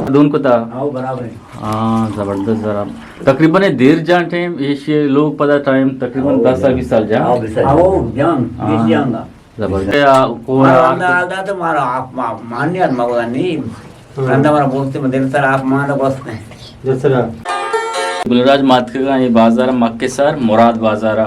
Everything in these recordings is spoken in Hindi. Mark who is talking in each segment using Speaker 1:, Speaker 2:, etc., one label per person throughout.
Speaker 1: दोन को था
Speaker 2: बराबर है।
Speaker 1: हाँ जबरदस्त जरा तकरीबन ये देर जान टाइम ये लोग पता टाइम तकरीबन 10 साल 20 साल जा जबरदस्त को
Speaker 2: आलदा तो मारा आप मान्य मगवानी कंदा मारा बोलते मदेर तर आप मान बसते
Speaker 1: जसरा गुलराज मातके का ये बाजार मक्के सर मुराद बाजारा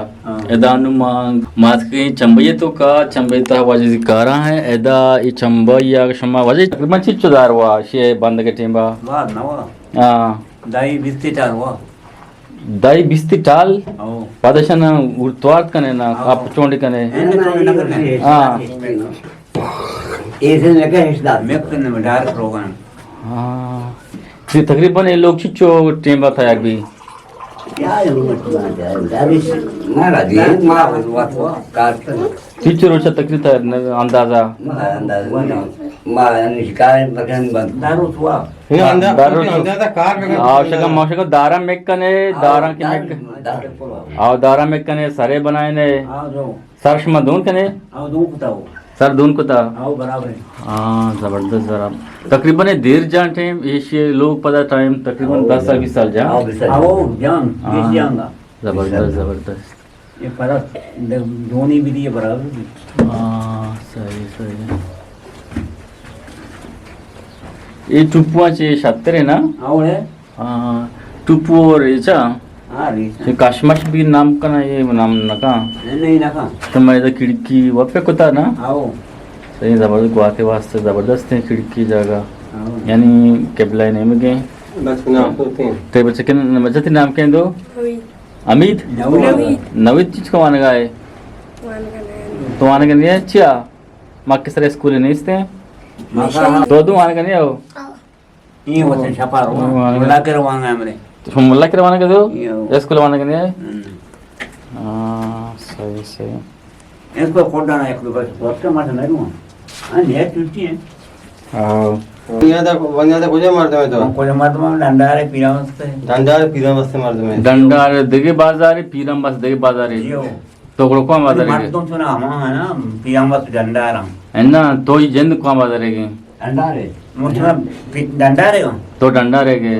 Speaker 1: एदानु मातके चंबये तो का चंबये तो वाजे कारा है एदा ये चंबया शमा वाजे तकरीबन चिच्चुदार वा शे बंद के टीम बा
Speaker 2: बात ना वा
Speaker 1: हां
Speaker 2: दाई बिस्ती टाल वा
Speaker 1: दाई बिस्ती टाल पादशन उर्तवार्त कने ना आप चोंडी कने हां
Speaker 2: ऐसे लगे हिस्सा मेकने में डार प्रोग्राम
Speaker 1: हां ये तकरीबन ये लोग चिच्चो टीम बा था यार भी
Speaker 2: क्या है वो दारिश ना राजी मां बात हुआ काट
Speaker 1: चिच्चो रोचा तकरीबन अंदाजा
Speaker 2: मां निष्कार बगन बंद दारू हुआ
Speaker 1: अंदाजा कार में आवश्यक दारा मेक कने दारा की मेक आओ दारा मेक कने सरे बनाए ने सरश मधुन कने
Speaker 2: आओ दो बताओ
Speaker 1: सर दोन को था
Speaker 2: आओ बराबर है।
Speaker 1: हाँ जबरदस्त जरा तकरीबन ये देर जान टाइम ये लोग पता टाइम तकरीबन 10 साल 20 साल जा
Speaker 2: आओ जान
Speaker 1: जबरदस्त जबरदस्त
Speaker 2: ये फर्क धोनी भी दिए बराबर
Speaker 1: हाँ सही सही ये टुप्पुआ चे छात्र है ना
Speaker 2: आओ है
Speaker 1: हाँ टुप्पू और ये ये काशमाश भी नाम का ना ये नाम ना का
Speaker 2: नहीं ना का
Speaker 1: तो मैं इधर खिड़की वहाँ पे कुता ना
Speaker 2: आओ
Speaker 1: सही जबरदस्त गुआते वास्ते जबरदस्त है खिड़की जगह यानी केबला नहीं में गए
Speaker 2: बस नाम होते हैं
Speaker 1: ते बच्चे के बच्चे नाम क्या दो अमित नवीद चीज को आने का है तो आने का नहीं है अच्छा माँ किस तरह स्कूल नहीं इसते तो तुम आने का नहीं आओ
Speaker 2: ये होते छपा बुला के रवांगा हमरे
Speaker 1: तो मुल्ला के रवाना कर दो स्कूल रवाना करने है हाँ सही सही
Speaker 2: इसको कोड़ा ना एक बस बहुत का मारना नहीं हुआ हाँ ये टूटी है
Speaker 1: हाँ
Speaker 3: वन्या तक कुछ मारते हैं तो
Speaker 2: कोई मारते में डंडारे पीरा मस्ते
Speaker 3: डंडारे पीरा मस्ते मारते हैं
Speaker 1: डंडारे देगे बाजारे पीरम बस देगे बाजारे तो को बाजारे
Speaker 2: मारते तो सुना हम है ना पीरा मस्त डंडारा
Speaker 1: है ना तो ये जंद को बाजारे के
Speaker 2: डंडारे मुझे डंडारे
Speaker 1: तो डंडारे के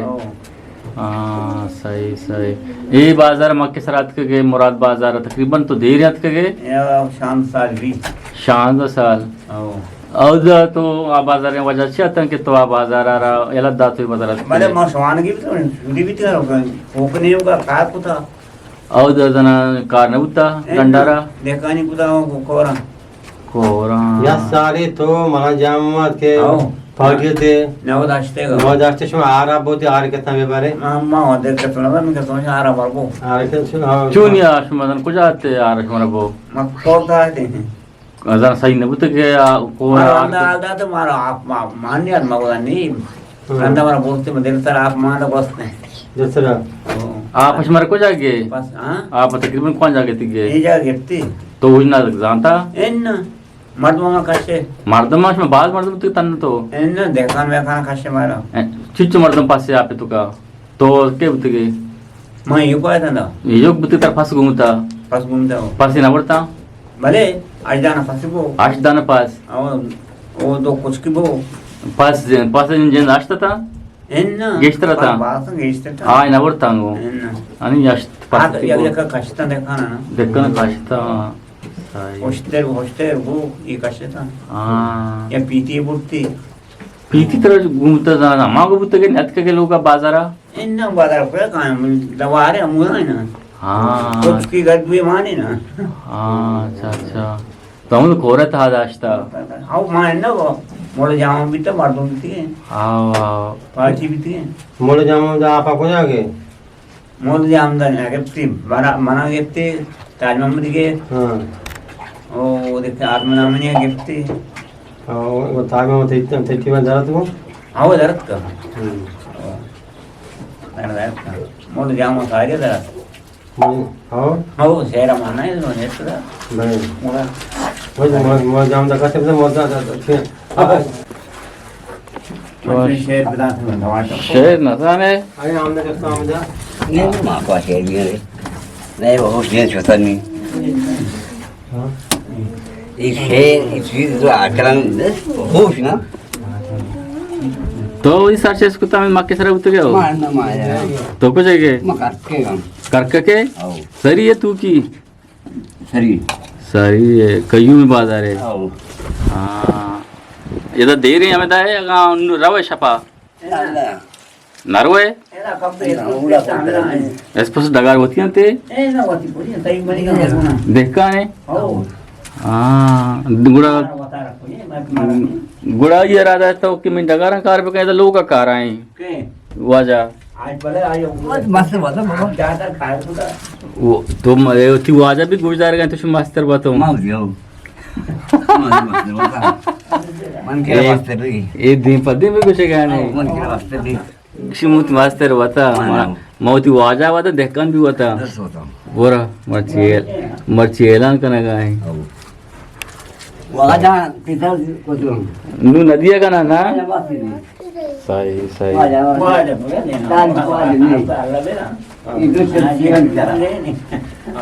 Speaker 1: हाँ सही सही ये बाजार मक्के सरात के गए मुराद बाजार तकरीबन तो देर रात के गए
Speaker 2: शाम साल भी
Speaker 1: शाम साल और तो आ बाजार में वजह से आतंक तो आ बाजार आ रहा ये लद्दा तो बाजार
Speaker 2: मैंने मसवान की भी तो छुट्टी भी थी ओकने का कार को था
Speaker 1: और जना कार न उता डंडारा
Speaker 2: देखा नहीं कुदा कोरा
Speaker 1: कोरा
Speaker 3: या सारे तो मना जामत के पार्टी थे नवदाश्ते शो आरा बोते आर के था बारे
Speaker 2: अम्मा देख के तो मैं कहता हूं आरा बाबू
Speaker 3: आर के
Speaker 1: क्यों नहीं आशमदन कुछ आते आर हमारा वो
Speaker 2: मत कोता है
Speaker 1: अजर सही न बुत के को
Speaker 2: आलदा तो मारा आप मान्य मगवानी कंदा मारा बोलते मदेर तर आप मान बसते
Speaker 3: जसरा
Speaker 1: आप हमारे को जागे
Speaker 2: बस हां
Speaker 1: आप तकरीबन कौन जागे थी
Speaker 2: ये जा गिरती
Speaker 1: तो वो ना जानता
Speaker 2: इन मर्दमा कशे
Speaker 1: मर्दमा में बाल मर्दम तो तन तो
Speaker 2: इन देखन वेखान कशे मारा
Speaker 1: चिच्चू मर्दम पास से आप तो का तो के बुत गए
Speaker 2: मैं ये कोई था
Speaker 1: ये योग बुत तर पास घूमता पास ना पड़ता
Speaker 2: भले आज जाना पास को
Speaker 1: आज दाना पास
Speaker 2: वो तो कुछ की वो
Speaker 1: पास जन आस्ता था
Speaker 2: इन
Speaker 1: गेस्टर था
Speaker 2: पास गेस्टर था
Speaker 1: हां ना पड़ता वो आणि यस्ट पास
Speaker 2: या का कष्ट देखा ना
Speaker 1: देखना कष्ट
Speaker 2: हॉस्टेल वो ये कष्ट था
Speaker 1: हां
Speaker 2: या पीती बुट्टी
Speaker 1: पीती तरह घूमता जाना मागो बुत के नत के लोग बाजारा
Speaker 2: इन बाजार पे कहां दवारे अमुना है ना
Speaker 1: हां
Speaker 2: कुछ की गद भी माने ना
Speaker 1: हां अच्छा तो हम कोरे था दाश्ता
Speaker 2: हां मान ना वो मोड़ जाम भी तो मार दूंगी थी
Speaker 1: हां
Speaker 2: पार्टी भी थी
Speaker 3: मोड़ जाम जा आप को जागे
Speaker 2: मोड़ जाम दा ना के मना गेते ताज मोहम्मद के
Speaker 3: हां
Speaker 2: ओ देख आत्मनामनी गिफ्ट
Speaker 3: वो ताज मोहम्मद इतना तेती में जरा तू
Speaker 2: आओ दरत का मोड़ जाम सारे दरत
Speaker 3: हां
Speaker 2: शेरा माना है तो नेत्र
Speaker 3: नहीं
Speaker 2: मोड़ा
Speaker 3: वो जाम दा कसम से मोड़ दा
Speaker 2: शेर बता दो
Speaker 1: शेर ना जाने
Speaker 3: अरे आमने के काम जा
Speaker 2: नहीं मां का शेर भी है नहीं वो शेर छोटा नहीं एक शेर इस चीज जो आकलन होश ना
Speaker 1: तो इस सार చేసుకుంటా మక్కే సరే ఉత్తగా
Speaker 4: मारना माया
Speaker 1: तो कुछ है के
Speaker 4: मकर के हम
Speaker 1: करके
Speaker 4: आओ
Speaker 1: सरी है तू की
Speaker 4: सरी
Speaker 1: सरी है कयूं में बाजार है
Speaker 4: आओ
Speaker 1: हाँ ये तो दे रही हमें तो है रवे छपा नरवे
Speaker 2: એના કપડે
Speaker 4: ઉડા પડતા હે.
Speaker 1: एसपस डगार होती हैं ते
Speaker 2: એ ના હોતી પૂરી તઈ મરી ગયો
Speaker 1: देखा है
Speaker 2: હો
Speaker 1: हाँ गुड़ा
Speaker 2: વતારા કોઈ મારી
Speaker 1: गुड़ा ये रहा था तो कि मैं डगारा कार पे कहे तो लोग का कार आए
Speaker 2: કે
Speaker 1: वाजा
Speaker 2: આજ ભલે આયો
Speaker 4: मस्त बता बाबा
Speaker 2: જાતા ખાય તો
Speaker 1: वो तो थी वाजा भी गुजर गए तो मास्टर बताओ
Speaker 4: माउ जाओ मस्त बता मन के
Speaker 1: ए-
Speaker 4: वास्ते भी
Speaker 1: ये दिन पदे में कुछ क्या नहीं
Speaker 4: मन के वास्ते भी
Speaker 1: शिमुत मास्टर बता मौती वाजा बता देखन भी बता
Speaker 4: दस होता
Speaker 1: बोरा मर्ची ऐलान करना का है
Speaker 4: वाजा पिता को जो
Speaker 1: नू नदिया का ना ना
Speaker 4: वास्ते नहीं
Speaker 1: सही सही
Speaker 4: वाजा
Speaker 2: વાજે ભલે ને
Speaker 4: દાન વાજે નહીં.
Speaker 2: અલ્લા બેના
Speaker 4: इधर से जीवन करा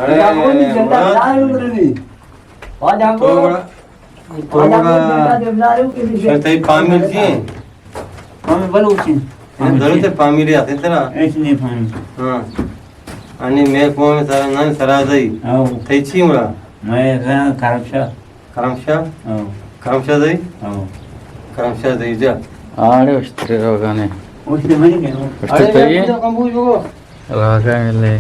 Speaker 3: अरे
Speaker 4: कोणी जनता
Speaker 3: मुराद,
Speaker 4: दारू नहीं वाजा
Speaker 3: तो
Speaker 4: को
Speaker 3: बड़ा तो बड़ा सही पामीर जी
Speaker 2: અમે ભલું છે
Speaker 3: धरू ते पामीर आते ना
Speaker 2: એચ ને ફાન
Speaker 3: हां आणि मे कोण सरा नाही सरा जाई
Speaker 2: આવ
Speaker 3: थैची मुळा
Speaker 2: મે ખરાબશા
Speaker 3: करमशा
Speaker 2: આવ
Speaker 3: करमशा जाई
Speaker 2: આવ
Speaker 3: करमशा जाई जा
Speaker 1: आड़े उस्त्रे रोगाने
Speaker 2: ઓછે મરી ગયો
Speaker 1: उस्त्रे चाहिए
Speaker 3: कंबूज बगो
Speaker 1: रोगा ले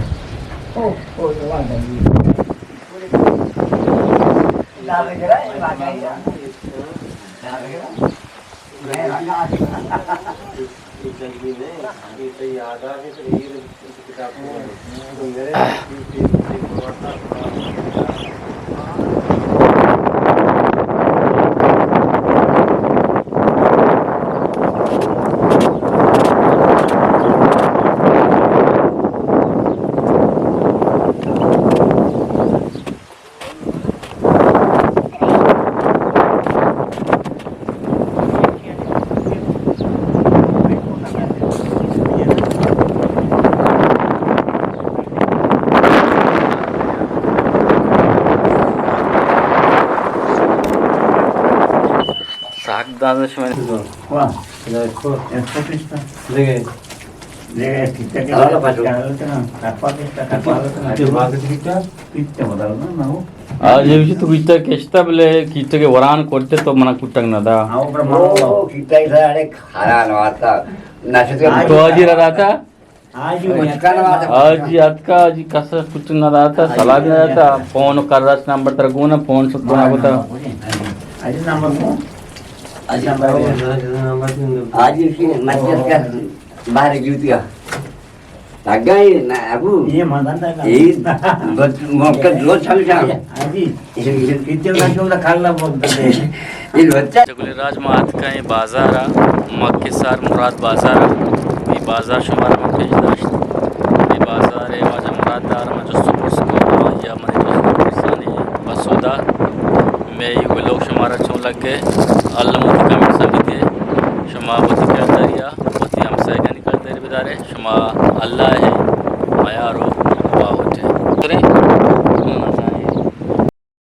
Speaker 1: साग दादश में
Speaker 2: વાહ
Speaker 3: देखो
Speaker 2: એસો પિસ્તા
Speaker 3: लगे
Speaker 2: લે પિસ્તા કે
Speaker 4: ચાલો પાછું.
Speaker 2: કાપા પિસ્તા
Speaker 3: ये बात कितना
Speaker 2: પિસ્તા બદલ ના હું
Speaker 1: आज ये विषय तो कीट केस्ता बले कीट के वरान करते तो मना कुटक ना था
Speaker 2: આવો પ્રમાણ
Speaker 4: ओ कितना इधर अरे खाना नवाता नाश्ते
Speaker 1: तो आज ही रहा था
Speaker 2: આજ
Speaker 4: मुस्कान वाला
Speaker 1: आज आज का आज कसा कुछ ना रहा था सलाद ना रहा था फोन कर रहा था नंबर तेरा गुना फोन से तो ना बता
Speaker 2: આજે નંબર કો
Speaker 4: आज
Speaker 3: नंबर
Speaker 4: आज इसकी मस्जिद का बाहर गिरतिया tagay na abu
Speaker 2: ये मदन ता
Speaker 4: ये मौका रोज चल जा
Speaker 2: आजी किती ना शोधा खाल्ला बोलते
Speaker 4: ये बच्चा
Speaker 1: राज मात का ये बाजार मक्केसार मुराद बाजार ये बाजार शुमार में पेश दाश्त ये बाजार है वाजा मुराद दार में जो सुपर स्कोर या मन जो सुपर सानी बसोदा मैं ये लोग शुमार अच्छा लगे अल्लाह मुझे कमेंट सभी शुमा बुद्धि के दरिया बुद्धि हम सही का निकलते बिदारे शुमा अल्लाह है मायारो वाह होते